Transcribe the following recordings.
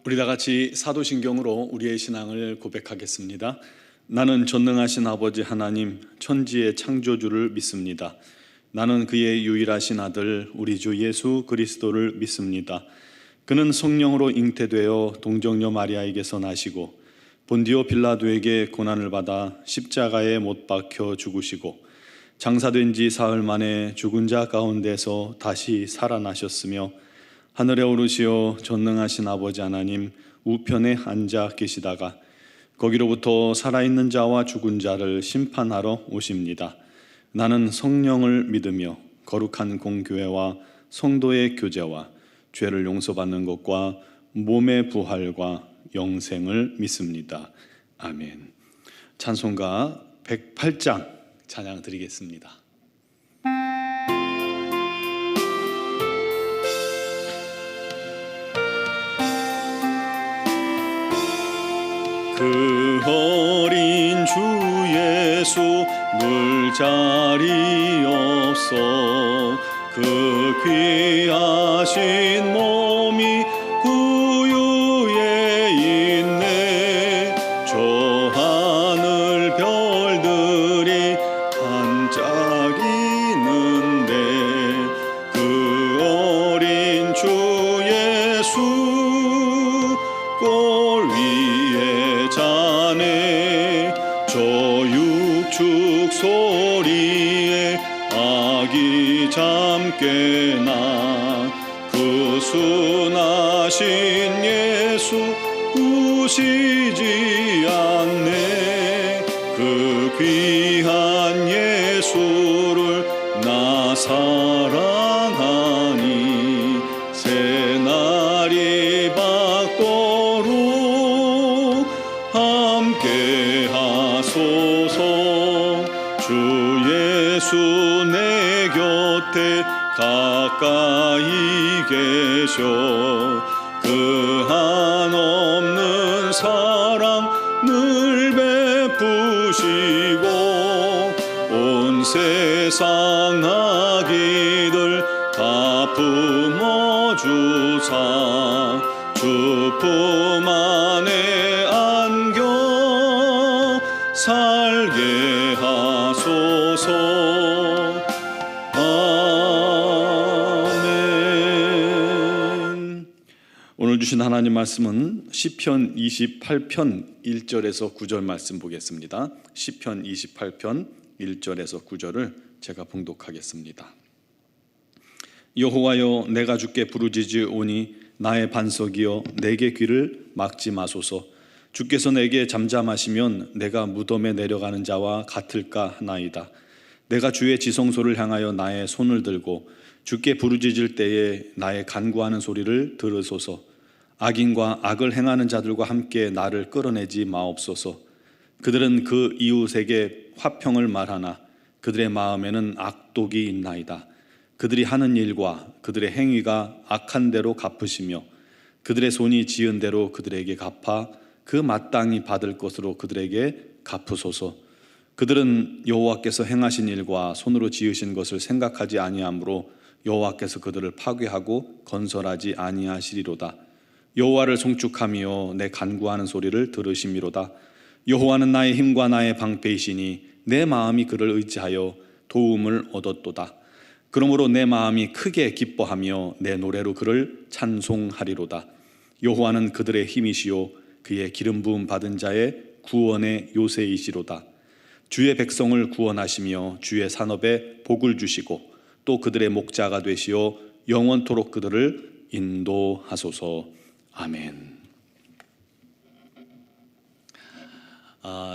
우리 다 같이 사도신경으로 우리의 신앙을 고백하겠습니다. 나는 전능하신 아버지 하나님 천지의 창조주를 믿습니다. 나는 그의 유일하신 아들 우리 주 예수 그리스도를 믿습니다. 그는 성령으로 잉태되어 동정녀 마리아에게서 나시고 본디오 빌라도에게 고난을 받아 십자가에 못 박혀 죽으시고 장사된 지 사흘 만에 죽은 자 가운데서 다시 살아나셨으며 하늘에 오르시어 전능하신 아버지 하나님 우편에 앉아 계시다가 거기로부터 살아있는 자와 죽은 자를 심판하러 오십니다. 나는 성령을 믿으며 거룩한 공교회와 성도의 교제와 죄를 용서받는 것과 몸의 부활과 영생을 믿습니다. 아멘. 찬송가 108장 찬양 드리겠습니다. 그 어린 주 예수 늘 자리 없어 그 귀하신 몸이 구유에 있네. 저 하늘 별들이 반짝이는데 그 어린 주 예수 골 위에 자네. 저 육축 소리에 아기 잠 깨나 그 순하신 예수 우시지 않네. 그 귀한 예수를 나 사랑하니 새날이 밝도록 함께 하소서. 주 예수 내 곁에 가까이 계셔 그 한없는 사랑 늘 베푸시고 온 세상 악기들 다 품어주사 주 품 안에 안겨 살게 하소서. 아멘. 오늘 주신 하나님 말씀은 시편 28편 1절에서 9절 말씀 보겠습니다. 시편 28편 1절에서 9절을 제가 봉독하겠습니다. 여호와여 내가 주께 부르짖으오니 나의 반석이여 내게 귀를 막지 마소서. 주께서 내게 잠잠하시면 내가 무덤에 내려가는 자와 같을까 하나이다. 내가 주의 지성소를 향하여 나의 손을 들고 주께 부르짖을 때에 나의 간구하는 소리를 들으소서. 악인과 악을 행하는 자들과 함께 나를 끌어내지 마옵소서. 그들은 그 이웃에게 화평을 말하나 그들의 마음에는 악독이 있나이다. 그들이 하는 일과 그들의 행위가 악한 대로 갚으시며 그들의 손이 지은 대로 그들에게 갚아 그 마땅히 받을 것으로 그들에게 갚으소서. 그들은 여호와께서 행하신 일과 손으로 지으신 것을 생각하지 아니하므로 여호와께서 그들을 파괴하고 건설하지 아니하시리로다. 여호와를 송축하며 내 간구하는 소리를 들으심이로다. 여호와는 나의 힘과 나의 방패이시니 내 마음이 그를 의지하여 도움을 얻었도다. 그러므로 내 마음이 크게 기뻐하며 내 노래로 그를 찬송하리로다. 여호와는 그들의 힘이시요 그의 기름 부음 받은 자의 구원의 요새이시로다. 주의 백성을 구원하시며 주의 산업에 복을 주시고 또 그들의 목자가 되시어 영원토록 그들을 인도하소서. 아멘.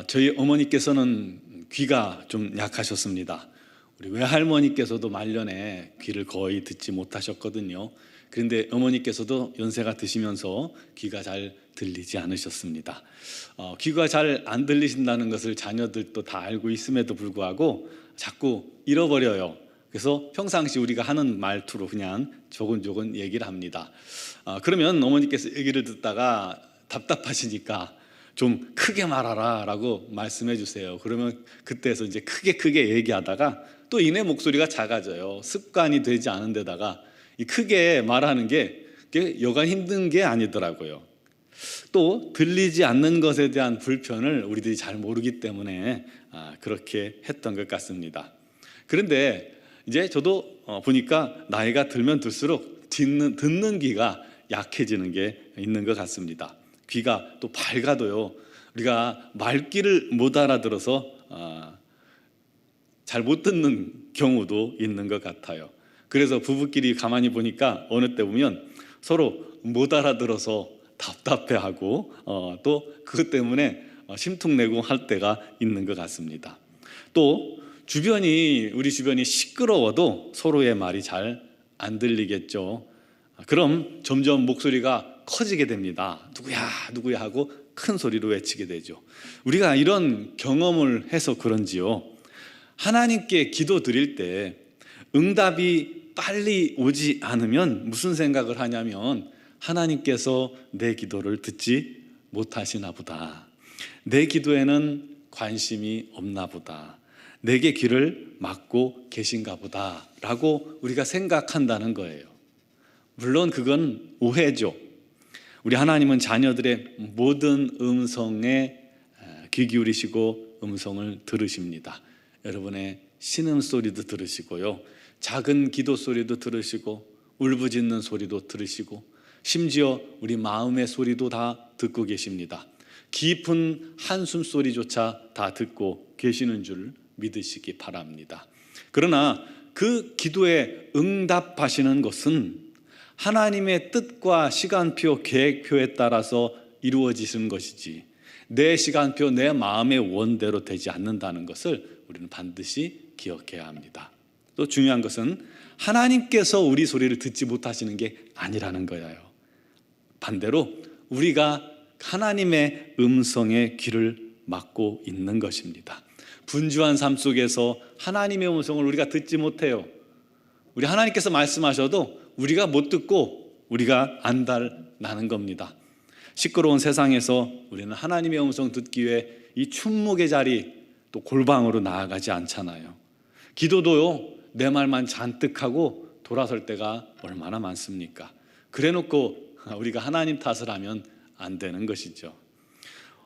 저희 어머니께서는 귀가 좀 약하셨습니다. 우리 외할머니께서도 말년에 귀를 거의 듣지 못하셨거든요. 그런데 어머니께서도 연세가 드시면서 귀가 잘 들리지 않으셨습니다. 귀가 잘 안 들리신다는 것을 자녀들도 다 알고 있음에도 불구하고 자꾸 잃어버려요. 그래서 평상시 우리가 하는 말투로 그냥 조근조근 얘기를 합니다. 그러면 어머니께서 얘기를 듣다가 답답하시니까 좀 크게 말하라 라고 말씀해 주세요. 그러면 그때서 이제 크게 얘기하다가 또 이내 목소리가 작아져요. 습관이 되지 않은 데다가 이 크게 말하는 게 여간 힘든 게 아니더라고요. 또 들리지 않는 것에 대한 불편을 우리들이 잘 모르기 때문에 그렇게 했던 것 같습니다. 그런데 이제 저도 보니까 나이가 들면 들수록 듣는 귀가 약해지는 게 있는 것 같습니다. 귀가 또 밝아도요, 우리가 말귀를 못 알아들어서 잘 못 듣는 경우도 있는 것 같아요. 그래서 부부끼리 가만히 보니까 어느 때 보면 서로 못 알아들어서 답답해하고 또 그것 때문에 심퉁내고 할 때가 있는 것 같습니다. 또 우리 주변이 시끄러워도 서로의 말이 잘 안 들리겠죠. 그럼 점점 목소리가 커지게 됩니다. 누구야 누구야 하고 큰 소리로 외치게 되죠. 우리가 이런 경험을 해서 그런지요, 하나님께 기도 드릴 때 응답이 빨리 오지 않으면 무슨 생각을 하냐면, 하나님께서 내 기도를 듣지 못하시나 보다, 내 기도에는 관심이 없나 보다, 내게 귀를 막고 계신가 보다 라고 우리가 생각한다는 거예요. 물론 그건 오해죠. 우리 하나님은 자녀들의 모든 음성에 귀 기울이시고 음성을 들으십니다. 여러분의 신음소리도 들으시고요, 작은 기도 소리도 들으시고 울부짖는 소리도 들으시고 심지어 우리 마음의 소리도 다 듣고 계십니다. 깊은 한숨 소리조차 다 듣고 계시는 줄 믿으시기 바랍니다. 그러나 그 기도에 응답하시는 것은 하나님의 뜻과 시간표, 계획표에 따라서 이루어지는 것이지 내 시간표, 내 마음의 원대로 되지 않는다는 것을 우리는 반드시 기억해야 합니다. 또 중요한 것은 하나님께서 우리 소리를 듣지 못하시는 게 아니라는 거예요. 반대로 우리가 하나님의 음성에 귀를 막고 있는 것입니다. 분주한 삶 속에서 하나님의 음성을 우리가 듣지 못해요. 우리 하나님께서 말씀하셔도 우리가 못 듣고 우리가 안달나는 겁니다. 시끄러운 세상에서 우리는 하나님의 음성 듣기 위해 이 침묵의 자리, 또 골방으로 나아가지 않잖아요. 기도도요, 내 말만 잔뜩 하고 돌아설 때가 얼마나 많습니까? 그래놓고 우리가 하나님 탓을 하면 안 되는 것이죠.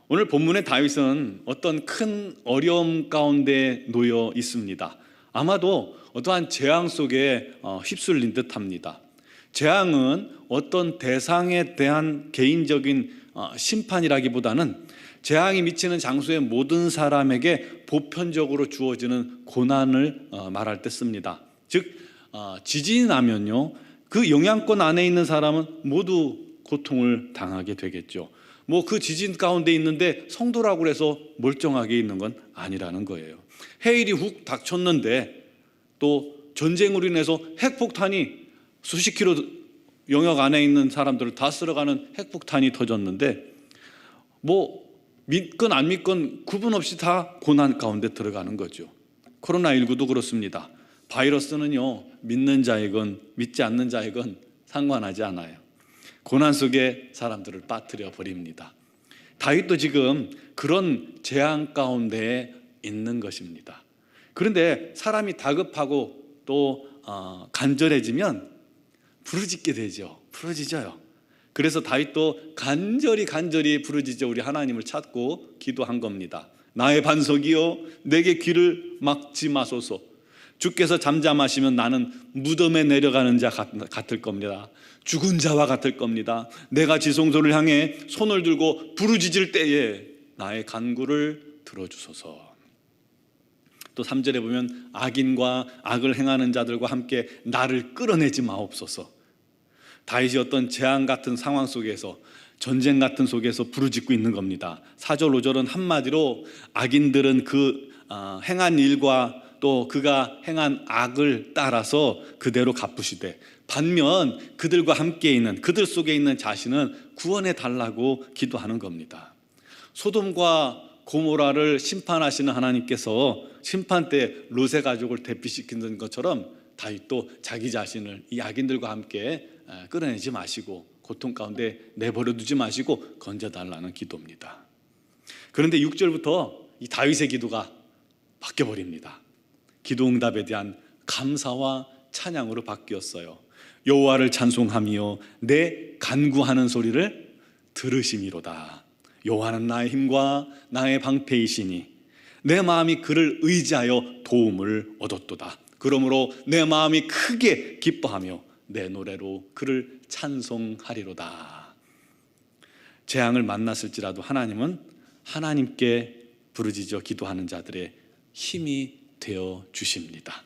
오늘 본문의 다윗은 어떤 큰 어려움 가운데 놓여 있습니다. 아마도 어떠한 재앙 속에 휩쓸린 듯합니다. 재앙은 어떤 대상에 대한 개인적인 심판이라기보다는 재앙이 미치는 장소의 모든 사람에게 보편적으로 주어지는 고난을 말할 때 씁니다. 즉 지진이 나면요, 그 영향권 안에 있는 사람은 모두 고통을 당하게 되겠죠. 그 지진 가운데 있는데 성도라고 해서 멀쩡하게 있는 건 아니라는 거예요. 해일이 훅 닥쳤는데 또 전쟁으로 인해서 핵폭탄이 수십 킬로 영역 안에 있는 사람들을 다 쓸어가는 핵폭탄이 터졌는데 믿건 안 믿건 구분 없이 다 고난 가운데 들어가는 거죠. 코로나19도 그렇습니다. 바이러스는요, 믿는 자이건 믿지 않는 자이건 상관하지 않아요. 고난 속에 사람들을 빠뜨려 버립니다. 다윗도 지금 그런 재앙 가운데 있는 것입니다. 그런데 사람이 다급하고 또 간절해지면 부르짖게 되죠. 부르짖어요. 그래서 다윗도 간절히 부르짖어 우리 하나님을 찾고 기도한 겁니다. 나의 반석이여, 내게 귀를 막지 마소서. 주께서 잠잠하시면 나는 무덤에 내려가는 자 같을 겁니다. 죽은 자와 같을 겁니다. 내가 지성소를 향해 손을 들고 부르짖을 때에 나의 간구를 들어주소서. 또 3절에 보면 악인과 악을 행하는 자들과 함께 나를 끌어내지 마옵소서. 다윗이 어떤 재앙 같은 상황 속에서, 전쟁 같은 속에서 부르짖고 있는 겁니다. 4절 5절은 한마디로 악인들은 그 행한 일과 또 그가 행한 악을 따라서 그대로 갚으시되, 반면 그들과 함께 있는, 그들 속에 있는 자신은 구원해 달라고 기도하는 겁니다. 소돔과 고모라를 심판하시는 하나님께서 심판 때 롯의 가족을 대피시키는 것처럼 다윗도 자기 자신을 이 악인들과 함께 끌어내지 마시고 고통 가운데 내버려 두지 마시고 건져달라는 기도입니다. 그런데 6절부터 이 다윗의 기도가 바뀌어버립니다. 기도 응답에 대한 감사와 찬양으로 바뀌었어요. 여호와를 찬송하며 내 간구하는 소리를 들으심이로다. 여호와는 나의 힘과 나의 방패이시니 내 마음이 그를 의지하여 도움을 얻었도다. 그러므로 내 마음이 크게 기뻐하며 내 노래로 그를 찬송하리로다. 재앙을 만났을지라도 하나님은 하나님께 부르짖어 기도하는 자들의 힘이 되어 주십니다.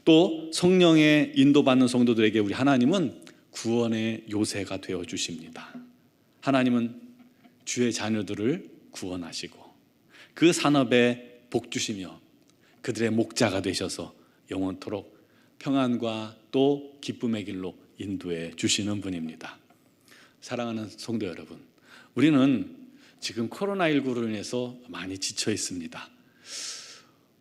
또 성령의 인도받는 성도들에게 우리 하나님은 구원의 요새가 되어 주십니다. 하나님은 주의 자녀들을 구원하시고 그 산업에 복 주시며 그들의 목자가 되셔서 영원토록 평안과 또 기쁨의 길로 인도해 주시는 분입니다. 사랑하는 성도 여러분, 우리는 지금 코로나19로 인해서 많이 지쳐 있습니다.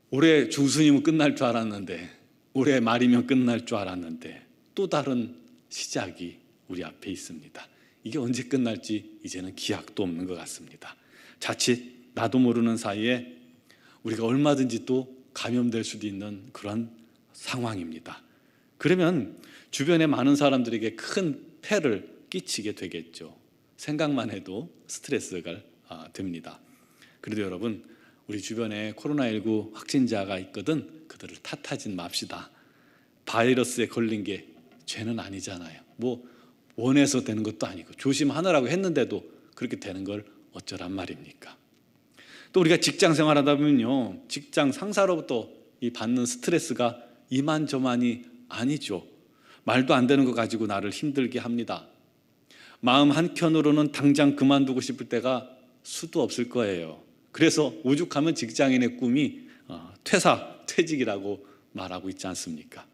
올해 중순이면 끝날 줄 알았는데, 올해 말이면 끝날 줄 알았는데 또 다른 시작이 우리 앞에 있습니다. 이게 언제 끝날지 이제는 기약도 없는 것 같습니다. 자칫 나도 모르는 사이에 우리가 얼마든지 또 감염될 수도 있는 그런 상황입니다. 그러면 주변에 많은 사람들에게 큰 폐를 끼치게 되겠죠. 생각만 해도 스트레스가 됩니다. 그래도 여러분, 우리 주변에 코로나19 확진자가 있거든 그들을 탓하진 맙시다. 바이러스에 걸린 게 죄는 아니잖아요. 뭐 원해서 되는 것도 아니고 조심하느라고 했는데도 그렇게 되는 걸 어쩌란 말입니까? 또 우리가 직장 생활하다 보면요, 직장 상사로부터 이 받는 스트레스가 이만저만이 아니죠. 말도 안 되는 거 가지고 나를 힘들게 합니다. 마음 한켠으로는 당장 그만두고 싶을 때가 수도 없을 거예요. 그래서 오죽하면 직장인의 꿈이 퇴직이라고 말하고 있지 않습니까?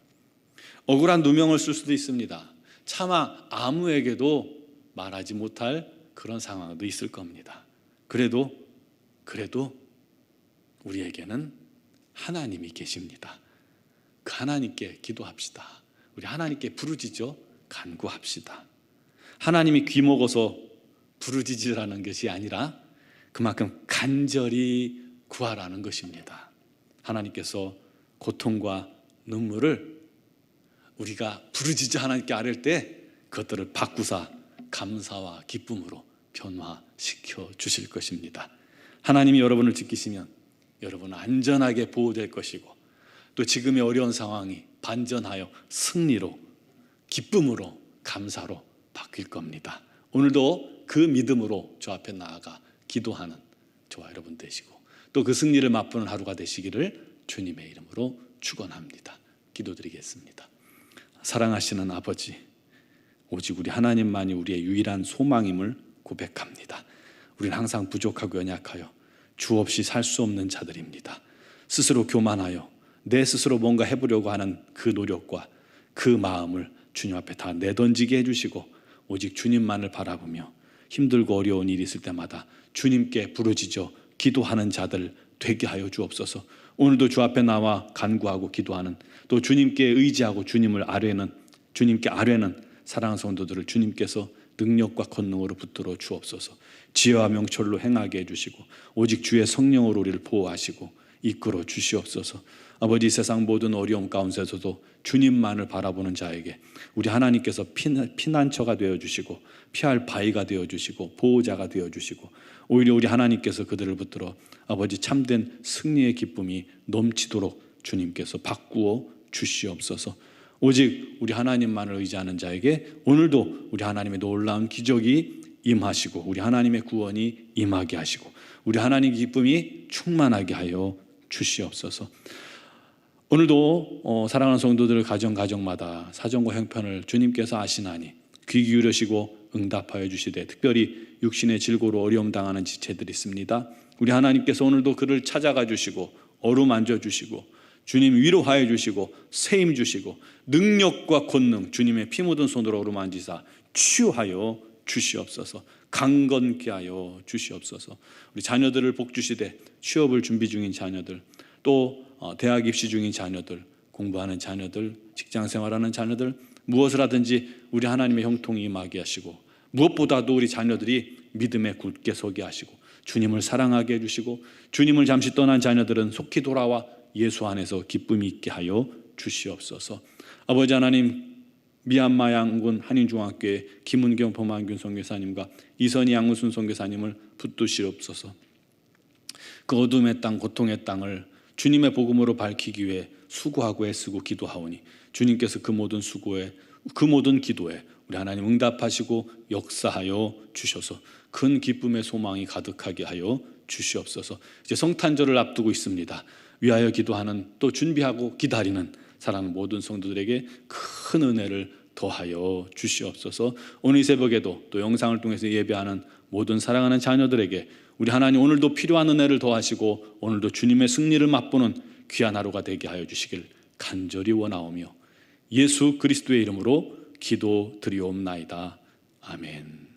억울한 누명을 쓸 수도 있습니다. 차마 아무에게도 말하지 못할 그런 상황도 있을 겁니다. 그래도 우리에게는 하나님이 계십니다. 그 하나님께 기도합시다. 우리 하나님께 부르짖어 간구합시다. 하나님이 귀먹어서 부르짖으라는 것이 아니라 그만큼 간절히 구하라는 것입니다. 하나님께서 고통과 눈물을 우리가 부르짖어 하나님께 아뢰 때 그것들을 바꾸사 감사와 기쁨으로 변화시켜 주실 것입니다. 하나님이 여러분을 지키시면 여러분은 안전하게 보호될 것이고 또 지금의 어려운 상황이 반전하여 승리로, 기쁨으로, 감사로 바뀔 겁니다. 오늘도 그 믿음으로 주 앞에 나아가 기도하는 저와 여러분 되시고 또 그 승리를 맛보는 하루가 되시기를 주님의 이름으로 축원합니다. 기도드리겠습니다. 사랑하시는 아버지, 오직 우리 하나님만이 우리의 유일한 소망임을 고백합니다. 우리는 항상 부족하고 연약하여 주 없이 살 수 없는 자들입니다. 스스로 교만하여 내 스스로 뭔가 해보려고 하는 그 노력과 그 마음을 주님 앞에 다 내던지게 해주시고 오직 주님만을 바라보며 힘들고 어려운 일이 있을 때마다 주님께 부르짖어 기도하는 자들 되게 하여 주옵소서. 오늘도 주 앞에 나와 간구하고 기도하는 또 주님께 의지하고 주님께 아뢰는 사랑하는 성도들을 주님께서 능력과 권능으로 붙들어 주옵소서. 지혜와 명철로 행하게 해주시고 오직 주의 성령으로 우리를 보호하시고 이끌어 주시옵소서. 아버지, 세상 모든 어려움 가운데서도 주님만을 바라보는 자에게 우리 하나님께서 피난처가 되어주시고 피할 바위가 되어주시고 보호자가 되어주시고 오히려 우리 하나님께서 그들을 붙들어 아버지 참된 승리의 기쁨이 넘치도록 주님께서 바꾸어 주시옵소서. 오직 우리 하나님만을 의지하는 자에게 오늘도 우리 하나님의 놀라운 기적이 임하시고 우리 하나님의 구원이 임하게 하시고 우리 하나님의 기쁨이 충만하게 하여 주시옵소서. 오늘도 사랑하는 성도들 가정마다 사정과 형편을 주님께서 아시나니 귀 기울여시고 응답하여 주시되 특별히 육신의 질고로 어려움 당하는 지체들이 있습니다. 우리 하나님께서 오늘도 그를 찾아가 주시고 어루만져 주시고 주님 위로하여 주시고 세임 주시고 능력과 권능 주님의 피 묻은 손으로 어루만지사 치유하여 주시옵소서. 강건케 하여 주시옵소서. 우리 자녀들을 복 주시되 취업을 준비 중인 자녀들 또 대학 입시 중인 자녀들, 공부하는 자녀들, 직장 생활하는 자녀들 무엇을 하든지 우리 하나님의 형통이 임하게 하시고 무엇보다도 우리 자녀들이 믿음에 굳게 서게 하시고 주님을 사랑하게 해주시고 주님을 잠시 떠난 자녀들은 속히 돌아와 예수 안에서 기쁨이 있게 하여 주시옵소서. 아버지 하나님, 미얀마 양군 한인중학교의 김은경 범한균 선교사님과 이선희 양우순 선교사님을 붙드시옵소서. 그 어둠의 땅, 고통의 땅을 주님의 복음으로 밝히기 위해 수고하고 애쓰고 기도하오니 주님께서 그 모든 수고에, 그 모든 기도에 우리 하나님 응답하시고 역사하여 주셔서 큰 기쁨의 소망이 가득하게 하여 주시옵소서. 이제 성탄절을 앞두고 있습니다. 위하여 기도하는, 또 준비하고 기다리는 사랑하는 모든 성도들에게 큰 은혜를 더하여 주시옵소서. 오늘 이 새벽에도 또 영상을 통해서 예배하는 모든 사랑하는 자녀들에게 우리 하나님 오늘도 필요한 은혜를 더하시고 오늘도 주님의 승리를 맛보는 귀한 하루가 되게 하여 주시길 간절히 원하오며 예수 그리스도의 이름으로 기도드리옵나이다. 아멘.